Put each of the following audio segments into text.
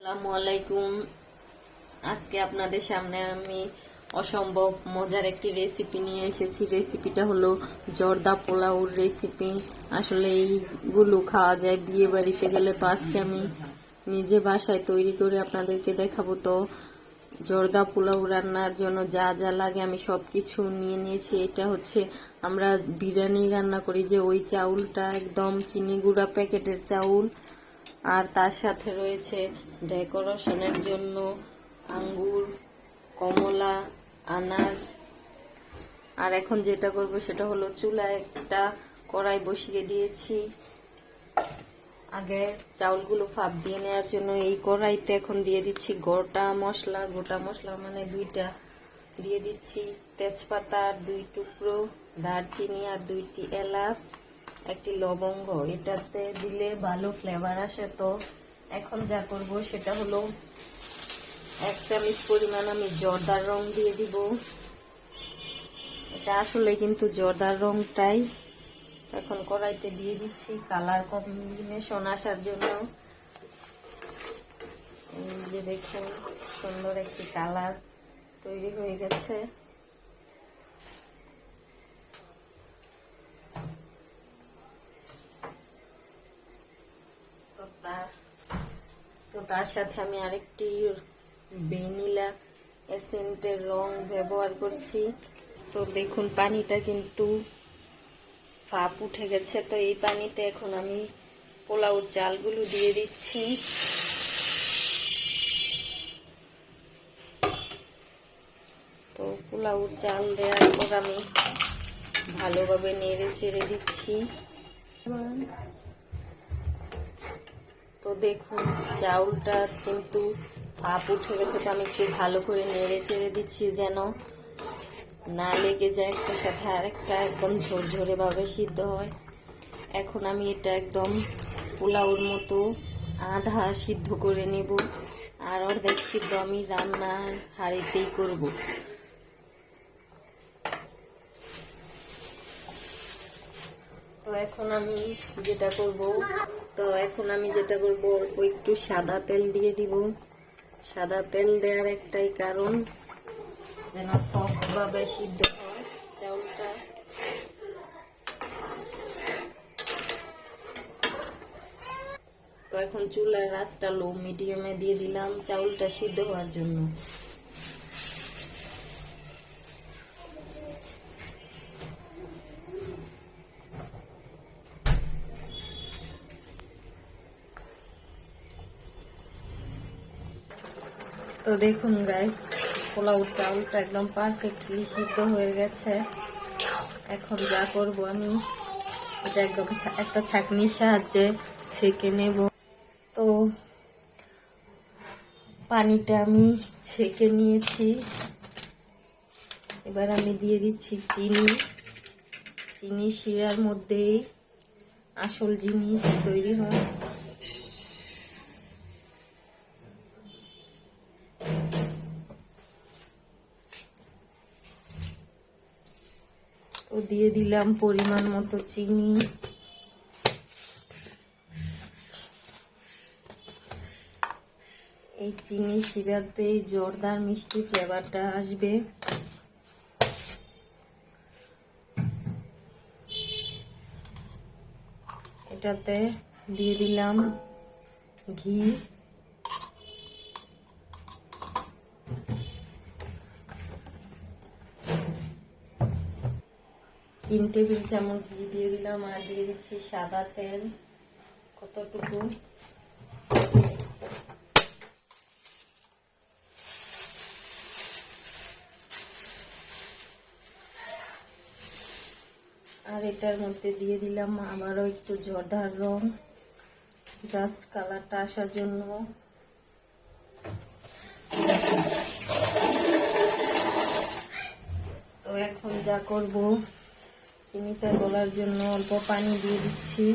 আসসালামু আলাইকুম। আজকে আপনাদের সামনে আমি অসম্ভব মজার একটি রেসিপি নিয়ে এসেছি। রেসিপিটা হলো জর্দা পোলাওর রেসিপি। আসলে এইগুলো খাওয়া যায় বিয়ে বাড়িতে গেলে, তো আজকে আমি নিজে বাসায় তৈরি করে আপনাদেরকে দেখাবো। তো জর্দা পোলাও রান্নার জন্য যা যা লাগে আমি সবকিছু নিয়ে নিয়েছি। এটা হচ্ছে আমরা বিরিয়ানি রান্না করি যে ওই চাউলটা, একদম চিনি গুঁড়া প্যাকেটের চাউল। আর তার সাথে রয়েছে ডেকোরেশনের জন্য আঙ্গুর, কমলা, আনার। আর এখন যেটা করব সেটা হলো চুলায় একটা কড়াই বসিয়ে দিয়েছি। আগে চাউলগুলো ভাপ দিয়ে নেওয়ার জন্য এই কড়াইতে এখন দিয়ে দিচ্ছি গোটা মশলা মানে 2টা দিয়ে দিচ্ছি। তেজপাতা আর 2 টুকরো, দারচিনি আর 2টি এলাচ, একটি লবঙ্গ। এটাতে দিলে ভালো ফ্লেভার আসে। তো এখন যা করব সেটা হলো 1 চামচ পরিমাণ আমি জর্দার রং দিয়ে দিব। এটা আসলে কিন্তু জর্দার রংটাই। এখন কড়াইতে দিয়ে দিচ্ছি কালার কম্বিনেশন আসার জন্য। এই যে দেখুন, সুন্দর একটি কালার তৈরি হয়ে গেছে। তো তার সাথে আমি আরেকটি ভ্যানিলা এসেন্টের রং ব্যবহার করছি। তো দেখুন পানিটা কিন্তু ভাপ উঠে গেছে। তো এই পানিতে এখন আমি পোলাওর চালগুলো দিয়ে দিচ্ছি। তো পোলাওর চাল দেওয়ার পর আমি ভালোভাবে নেড়ে চেড়ে দিচ্ছি। তো দেখুন চাউলটা কিন্তু ভাপ উঠে গেছে। তো আমি একটু ভালো করে নেড়ে চেড়ে দিচ্ছি যেন না লেগে যায় একটার সাথে আরেকটা, একদম ঝরঝরে ভাবে সিদ্ধ হয়। এখন আমি এটা একদম পোলাওর মতো আধা সিদ্ধ করে নেব, আর অর্ধেক সিদ্ধ আমি রান্নার হাঁড়িতেই করব। তো এখন আমি যেটা করব অল্প একটু সাদা তেল দিয়ে দিব। সাদা তেল দেওয়ার একটাই কারণ, যেন সফট ভাবে সিদ্ধ হয় চাউলটা। তো এখন চুলার আঁচটা লো মিডিয়ামে দিয়ে দিলাম চাউলটা সিদ্ধ হওয়ার জন্য। তো দেখুন গাইস, পোলাও চাউলটা একদম পারফেক্টলি সিদ্ধ হয়ে গেছে। এখন যা করব আমি এটা একদম একটা ছাঁকনির সাহায্যে ছেঁকে নেব। তো পানিটা আমি ছেঁকে নিয়েছি। এবার আমি দিয়ে দিচ্ছি চিনি শিরার মধ্যেই আসল জিনিস তৈরি হয়। তো দিয়ে দিলাম পরিমাণ মতো চিনি। এই চিনি শিরাতে জর্দার মিষ্টি ফ্লেভারটা আসবে। এটাতে দিয়ে দিলাম ঘি। 3 টেবিল চামচ ঘি দিয়ে দিলাম, আর দিয়ে দিচ্ছি সাদা তেল কতটুকু। আর এটার মধ্যে দিয়ে দিলাম আবারও একটু জর্দার রং, জাস্ট কালারটা আসার জন্য। তো এখন যা করব, চিনিটা গলার জন্য অল্প পানি দিয়ে দিচ্ছি।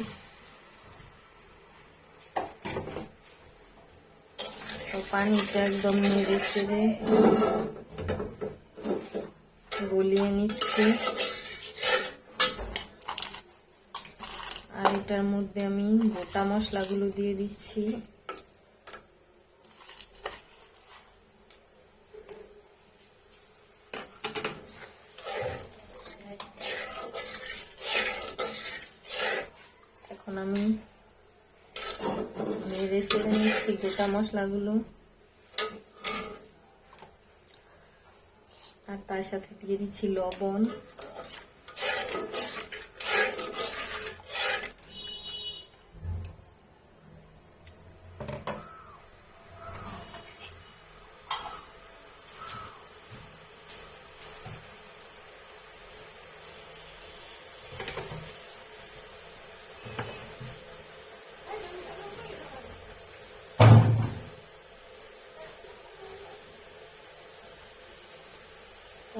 তো পানিটা একদম নেড়ে চেড়ে গলিয়ে নিচ্ছি। আর এটার মধ্যে আমি গোটা মশলাগুলো দিয়ে দিচ্ছি। গোটা মশলাগুলো, আর তার সাথে দিয়ে দিচ্ছি লবণ।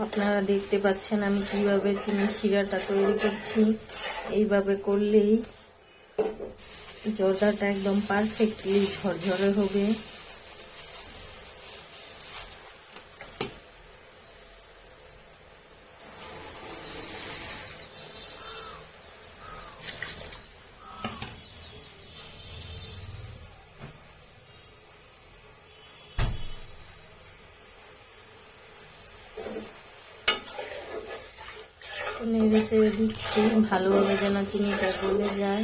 আপনারা দেখতে পাচ্ছেন আমি কিভাবে চিনি শিরাটা তৈরি করছি। এইভাবে করলেই জর্দাটা একদম পারফেক্টলি ঝরঝরে হবে। নেড়ে চেড়ে দিচ্ছি ভালোভাবে যেন চিনিটা গলে যায়।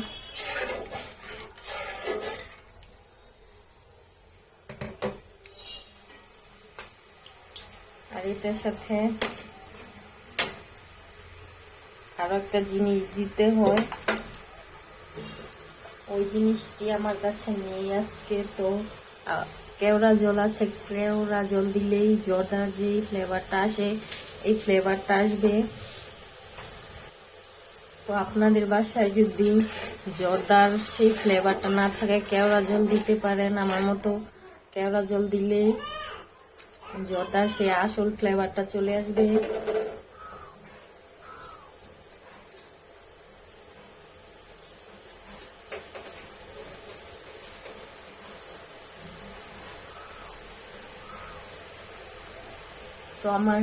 আর এটার সাথে আরো একটা জিনিস দিতে হয়, ওই জিনিসটি আমার কাছে নেই আজকে। তো কেওড়া জল আছে, কেওড়া জল দিলেই জর্দার যে ফ্লেভারটা আসে এই ফ্লেভারটা আসবে। তো আপনাদের বাসায় যদি জর্দার সেই ফ্লেভারটা না থাকে কেওড়া জল দিতে পারেন। আমার মতো কেওড়া জল দিলেই জর্দার সেই আসল ফ্লেভারটা চলে আসবে। তো আমার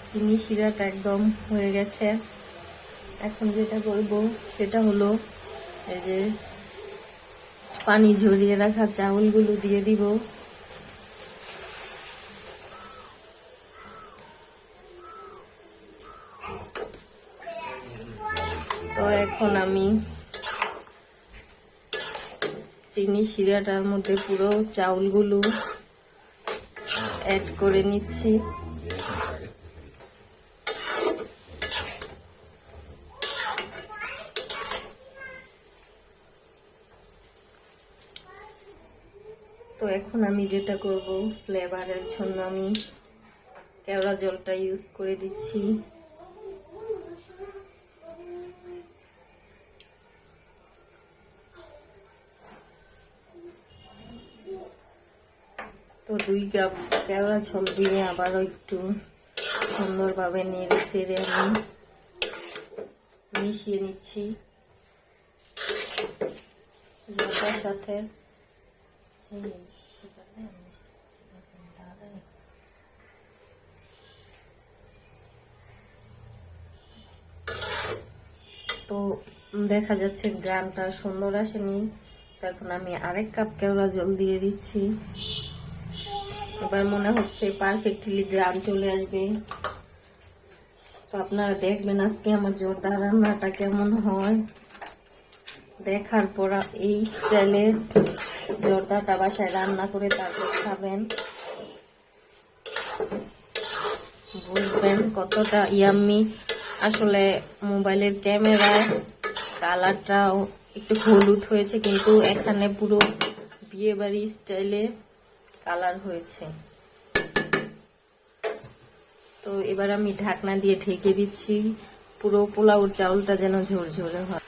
চিনি শিরাটা একদম হয়ে গেছে। এখন যেটা করব সেটা হলো এই যে পানি ঝরিয়ে রাখা চাউলগুলো দিয়ে দিব। তো এখন আমি চিনি শিরাটার মধ্যে পুরো চাউলগুলো অ্যাড করে নিচ্ছি। তো এখন আমি যেটা করব ফ্লেভারের জন্য আমি কেওড়া জলটা ইউজ করে দিচ্ছি। তো 2 কাপ কেওড়া জল দিয়ে আবারও একটু সুন্দরভাবে নেড়ে চেড়ে আমি মিশিয়ে নিচ্ছি জলটার সাথে। তো দেখা যাচ্ছে গ্রামটা সুন্দর আসেনি। তো এখন আমি আরেক কাপ কেওড়া জল দিয়ে দিচ্ছি। এবার মনে হচ্ছে পারফেক্টলি গ্রাম চলে আসবে। তো আপনারা দেখবেন আজকে আমার জর্দা রান্নাটা কেমন হয়। দেখার পর এই স্টাইলে জর্দাটা বাসায় রান্না করে তারপর খাবেন, বুঝবেন কতটা ইয়াম্মি। আসলে মোবাইলের ক্যামেরায় কালারটাও একটু হলুদ হয়েছে, কিন্তু এখানে পুরো বিয়ে বাড়ি স্টাইলে কালার হয়েছে। তো এবার আমি ঢাকনা দিয়ে ঢেকে দিচ্ছি পুরো পোলাওর চাউলটা যেন ঝরঝরে হয়।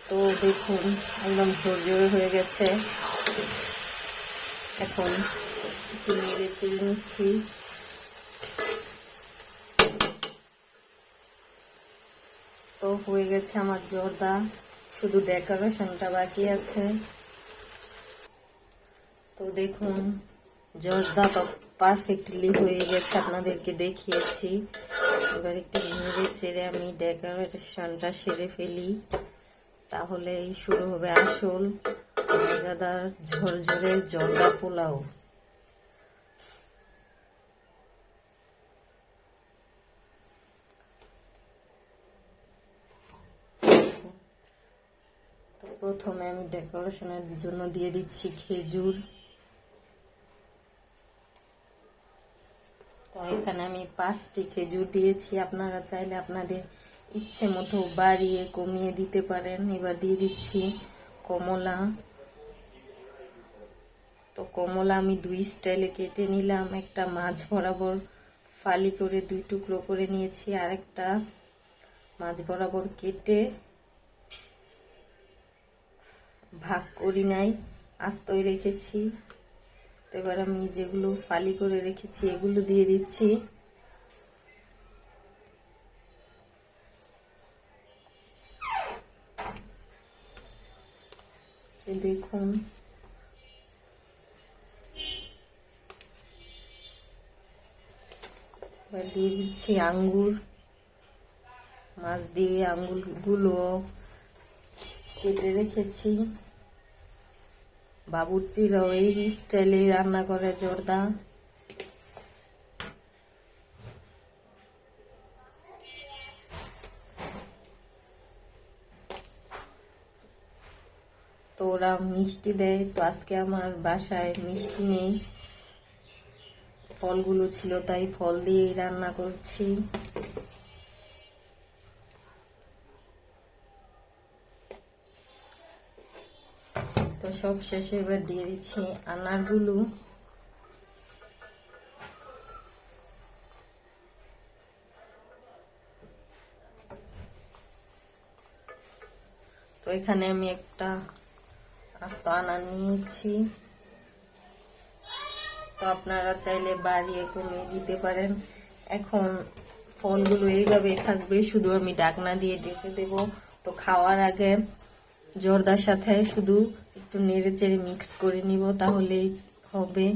তো দেখুন একদম ঝরঝরে হয়ে গেছে। এখন একটু নেড়ে চেড়ে নিচ্ছি। তো হয়ে গেছে আমার জর্দা, শুধু ডেকোরেশনটা বাকি আছে। তো দেখুন জর্দা তো পারফেক্টলি হয়ে গেছে, আপনাদেরকে দেখিয়েছি। এবার একটু নেড়ে চেড়ে আমি ডেকোরেশনটা সেরে ফেলি, তাহলেই শুরু হবে আসল মজাদার ঝরঝরে জর্দা পোলাও। প্রথমে আমি ডেকোরেশনের জন্য দিয়ে দিচ্ছি খেজুর। তো এখানে আমি 5টি খেজুর দিয়েছি, আপনারা চাইলে আপনাদের ইচ্ছে মতো বাড়িয়ে কমিয়ে দিতে পারেন। এবার দিয়ে দিচ্ছি কমলা। তো কমলা আমি 2 স্টাইলে কেটে নিলাম, একটা মাঝ বরাবর ফালি করে 2 টুকরো করে নিয়েছি, আর একটা মাঝ বরাবর কেটে ভাগ করি নাই, আস্তই রেখেছি। তো এবার আমি যেগুলো ফালি করে রেখেছি এগুলো দিয়ে দিচ্ছি। দেখুন এবার দিয়ে দিচ্ছি আঙ্গুর, মাছ দিয়ে আঙ্গুরগুলো কেটে রেখেছি। বাবুর্চিরাও এই স্টাইলে রান্না করে জর্দা। তো ওরা মিষ্টি দেয়, তো আজকে আমার বাসায় মিষ্টি নেই, ফলগুলো ছিল তাই ফল দিয়েই রান্না করছি। তো সব শেষে এবার দিয়ে দিচ্ছি আনারগুলো। তো এখানে আমি একটা আস্ত আনার নিয়েছি, তো আপনারা চাইলে বাড়িয়ে কমিয়ে দিতে পারেন। এখন ফলগুলো এইভাবে থাকবে, শুধু আমি ঢাকনা দিয়ে ঢেকে দেব। তো খাওয়ার আগে জর্দার সাথে শুধু একটু নেড়ে চেড়ে মিক্স করে নিব, তাহলেই হবে।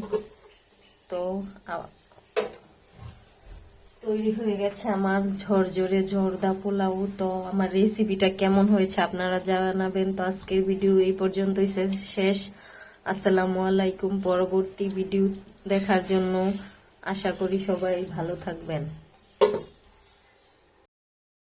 তো তৈরি হয়ে গেছে আমার ঝরঝরে জর্দা পোলাও। তো আমার রেসিপিটা কেমন হয়েছে আপনারা জানাবেন। তো আজকের ভিডিও এই পর্যন্তই শেষ। আসসালামু আলাইকুম। পরবর্তী ভিডিও দেখার জন্য আশা করি সবাই ভালো থাকবেন।